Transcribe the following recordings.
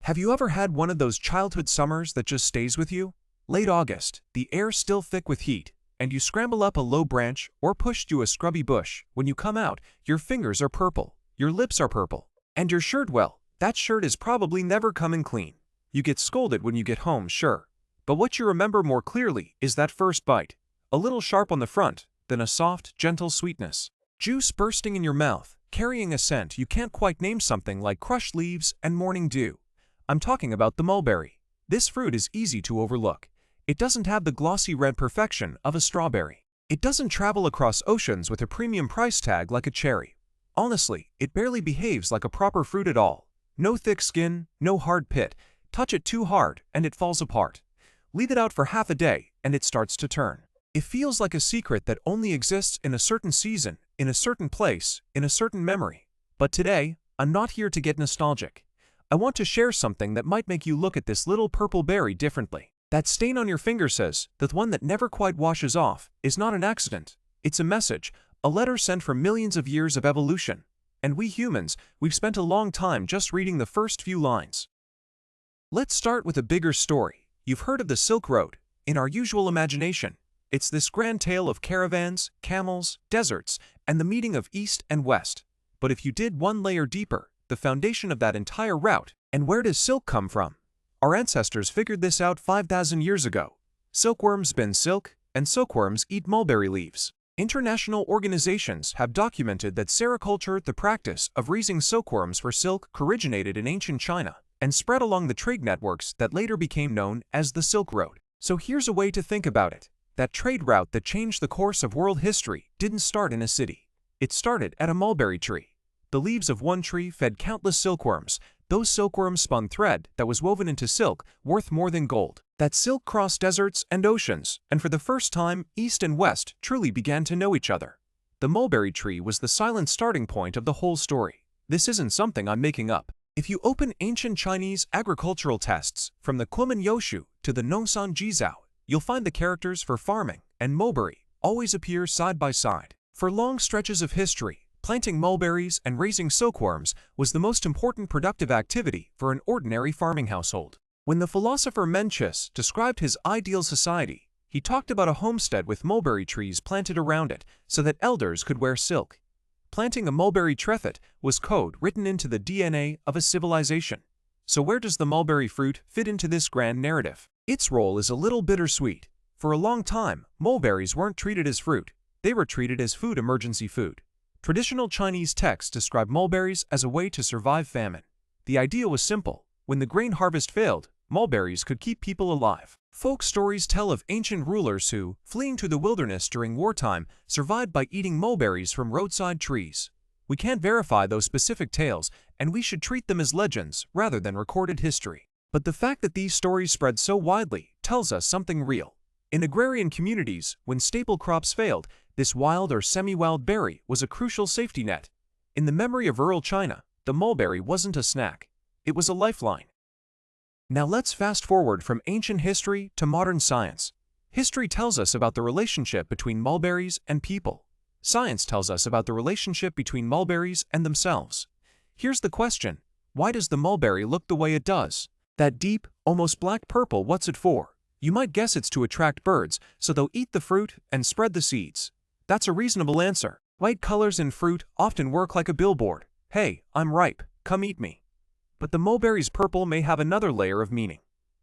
Have you ever had one of those childhood summers that just stays with you? Late August, the air's still thick with heat, and you scramble up a low branch or push through a scrubby bush. When you come out, your fingers are purple, your lips are purple, and your shirt, well, that shirt is probably never coming clean. You get scolded when you get home, sure. But what you remember more clearly is that first bite. A little sharp on the front, then a soft, gentle sweetness. Juice bursting in your mouth, carrying a scent you can't quite name, something like crushed leaves and morning dew. I'm talking about the mulberry. This fruit is easy to overlook. It doesn't have the glossy red perfection of a strawberry. It doesn't travel across oceans with a premium price tag like a cherry. Honestly, it barely behaves like a proper fruit at all. No thick skin, no hard pit. Touch it too hard and it falls apart. Leave it out for half a day and it starts to turn. It feels like a secret that only exists in a certain season, in a certain place, in a certain memory. But today, I'm not here to get nostalgic. I want to share something that might make you look at this little purple berry differently. That stain on your finger says that one that never quite washes off is not an accident. It's a message, a letter sent from millions of years of evolution. And we humans, we've spent a long time just reading the first few lines. Let's start with a bigger story. You've heard of the Silk Road. In our usual imagination, it's this grand tale of caravans, camels, deserts, and the meeting of East and West. But if you did one layer deeper, the foundation of that entire route, and where does silk come from? Our ancestors figured this out 5,000 years ago. Silkworms spin silk, and silkworms eat mulberry leaves. International organizations have documented that sericulture, the practice of raising silkworms for silk, originated in ancient China and spread along the trade networks that later became known as the Silk Road. So here's a way to think about it. That trade route that changed the course of world history didn't start in a city. It started at a mulberry tree. The leaves of one tree fed countless silkworms. Those silkworms spun thread that was woven into silk worth more than gold. That silk crossed deserts and oceans, and for the first time, East and West truly began to know each other. The mulberry tree was the silent starting point of the whole story. This isn't something I'm making up. If you open ancient Chinese agricultural texts, from the Kunming Youshi to the Nongsan Jizao, you'll find the characters for farming and mulberry always appear side by side. For long stretches of history, planting mulberries and raising silkworms was the most important productive activity for an ordinary farming household. When the philosopher Mencius described his ideal society, he talked about a homestead with mulberry trees planted around it so that elders could wear silk. Planting a mulberry tree was code written into the DNA of a civilization. So where does the mulberry fruit fit into this grand narrative? Its role is a little bittersweet. For a long time, mulberries weren't treated as fruit. They were treated as food, emergency food. Traditional Chinese texts describe mulberries as a way to survive famine. The idea was simple. When the grain harvest failed, mulberries could keep people alive. Folk stories tell of ancient rulers who, fleeing to the wilderness during wartime, survived by eating mulberries from roadside trees. We can't verify those specific tales, and we should treat them as legends rather than recorded history. But the fact that these stories spread so widely tells us something real. In agrarian communities, when staple crops failed, this wild or semi-wild berry was a crucial safety net. In the memory of rural China, the mulberry wasn't a snack. It was a lifeline. Now let's fast forward from ancient history to modern science. History tells us about the relationship between mulberries and people. Science tells us about the relationship between mulberries and themselves. Here's the question: why does the mulberry look the way it does? That deep, almost black purple, what's it for? You might guess it's to attract birds, so they'll eat the fruit and spread the seeds. That's a reasonable answer. Light colors in fruit often work like a billboard. Hey, I'm ripe, come eat me. But the mulberry's purple may have another layer of meaning.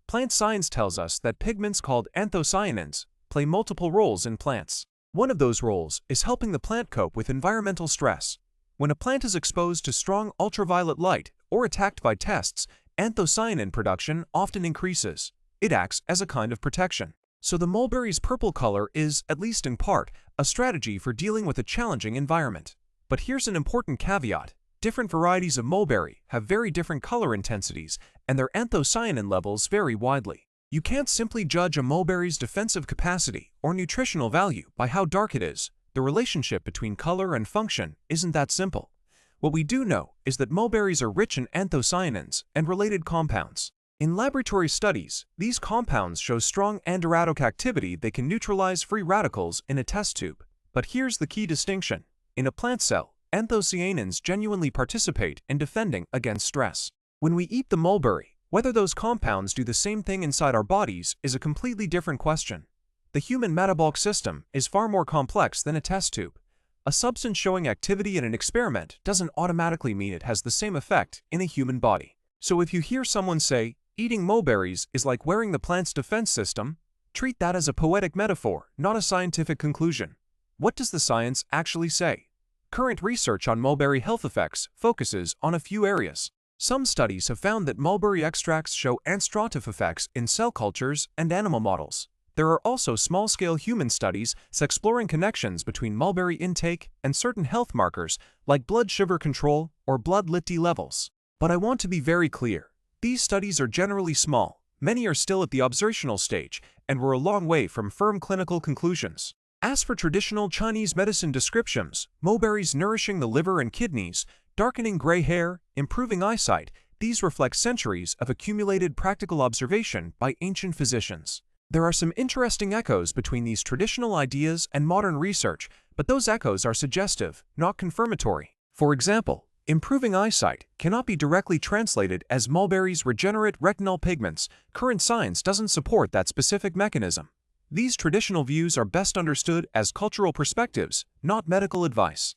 Plant science tells us that pigments called anthocyanins play multiple roles in plants. One of those roles is helping the plant cope with environmental stress. When a plant is exposed to strong ultraviolet light or attacked by pests, anthocyanin production often increases. It acts as a kind of protection. So the mulberry's purple color is, at least in part, a strategy for dealing with a challenging environment. But here's an important caveat. Different varieties of mulberry have very different color intensities, and their anthocyanin levels vary widely. You can't simply judge a mulberry's defensive capacity or nutritional value by how dark it is. The relationship between color and function isn't that simple. What we do know is that mulberries are rich in anthocyanins and related compounds. In laboratory studies, these compounds show strong antiradical activity. They can neutralize free radicals in a test tube. But here's the key distinction. In a plant cell, anthocyanins genuinely participate in defending against stress. When we eat the mulberry, Whether those compounds do the same thing inside our bodies is a completely different question. The human metabolic system is far more complex than a test tube. A substance showing activity in an experiment doesn't automatically mean it has the same effect in a human body. So if you hear someone say, eating mulberries is like wearing the plant's defense system, treat that as a poetic metaphor, not a scientific conclusion. What does the science actually say? Current research on mulberry health effects focuses on a few areas. Some studies have found that mulberry extracts show antistructive effects in cell cultures and animal models. There are also small-scale human studies exploring connections between mulberry intake and certain health markers like blood sugar control or blood LipD levels. But I want to be very clear. These studies are generally small, many are still at the observational stage, and we're a long way from firm clinical conclusions. As for traditional Chinese medicine descriptions, mulberries nourishing the liver and kidneys, darkening gray hair, improving eyesight, these reflect centuries of accumulated practical observation by ancient physicians. There are some interesting echoes between these traditional ideas and modern research, but those echoes are suggestive, not confirmatory. For example, improving eyesight cannot be directly translated as mulberries regenerate retinal pigments. Current science doesn't support that specific mechanism. These traditional views are best understood as cultural perspectives, not medical advice.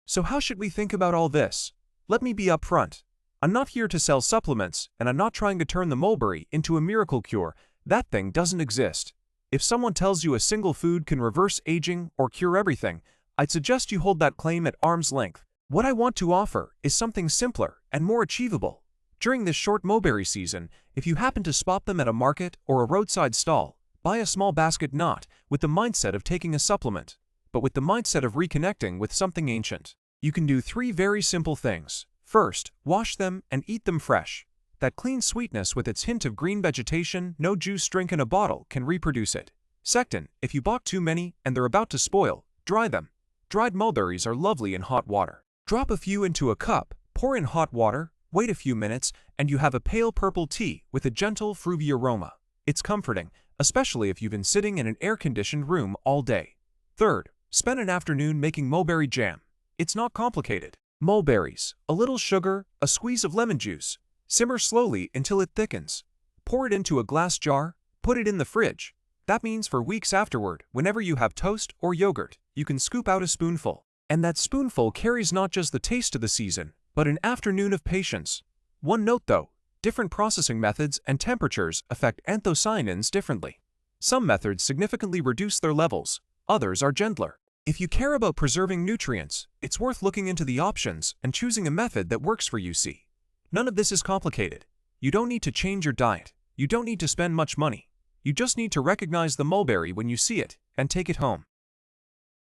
So how should we think about all this? Let me be upfront. I'm not here to sell supplements, and I'm not trying to turn the mulberry into a miracle cure. That thing doesn't exist. If someone tells you a single food can reverse aging or cure everything, I'd suggest you hold that claim at arm's length. What I want to offer is something simpler and more achievable. During this short mulberry season, if you happen to spot them at a market or a roadside stall, buy a small basket not with the mindset of taking a supplement, but with the mindset of reconnecting with something ancient. You can do 3 very simple things. First, wash them and eat them fresh. That clean sweetness with its hint of green vegetation, no juice drink in a bottle can reproduce it. Second, if you bought too many and they're about to spoil, dry them. Dried mulberries are lovely in hot water. Drop a few into a cup, pour in hot water, wait a few minutes, and you have a pale purple tea with a gentle fruity aroma. It's comforting, especially if you've been sitting in an air-conditioned room all day. Third, spend an afternoon making mulberry jam. It's not complicated. Mulberries, a little sugar, a squeeze of lemon juice. Simmer slowly until it thickens. Pour it into a glass jar, put it in the fridge. That means for weeks afterward, whenever you have toast or yogurt, you can scoop out a spoonful. And that spoonful carries not just the taste of the season, but an afternoon of patience. One note though, different processing methods and temperatures affect anthocyanins differently. Some methods significantly reduce their levels, others are gentler. If you care about preserving nutrients, it's worth looking into the options and choosing a method that works for you. See. None of this is complicated. You don't need to change your diet. You don't need to spend much money. You just need to recognize the mulberry when you see it and take it home.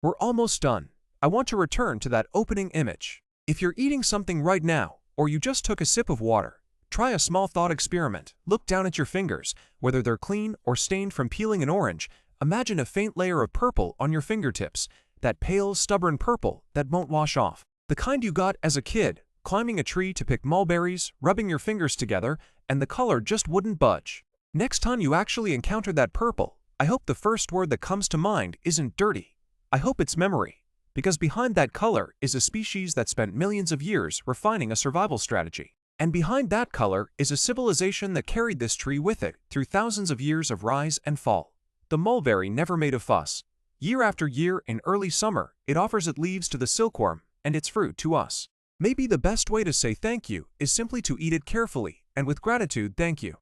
We're almost done. I want to return to that opening image. If you're eating something right now, or you just took a sip of water, try a small thought experiment. Look down at your fingers, whether they're clean or stained from peeling an orange. Imagine a faint layer of purple on your fingertips, that pale, stubborn purple that won't wash off. The kind you got as a kid, climbing a tree to pick mulberries, rubbing your fingers together, and the color just wouldn't budge. Next time you actually encounter that purple, I hope the first word that comes to mind isn't dirty. I hope it's memory. Because behind that color is a species that spent millions of years refining a survival strategy. And behind that color is a civilization that carried this tree with it through thousands of years of rise and fall. The mulberry never made a fuss. Year after year in early summer, it offers its leaves to the silkworm and its fruit to us. Maybe the best way to say thank you is simply to eat it carefully and with gratitude. Thank you.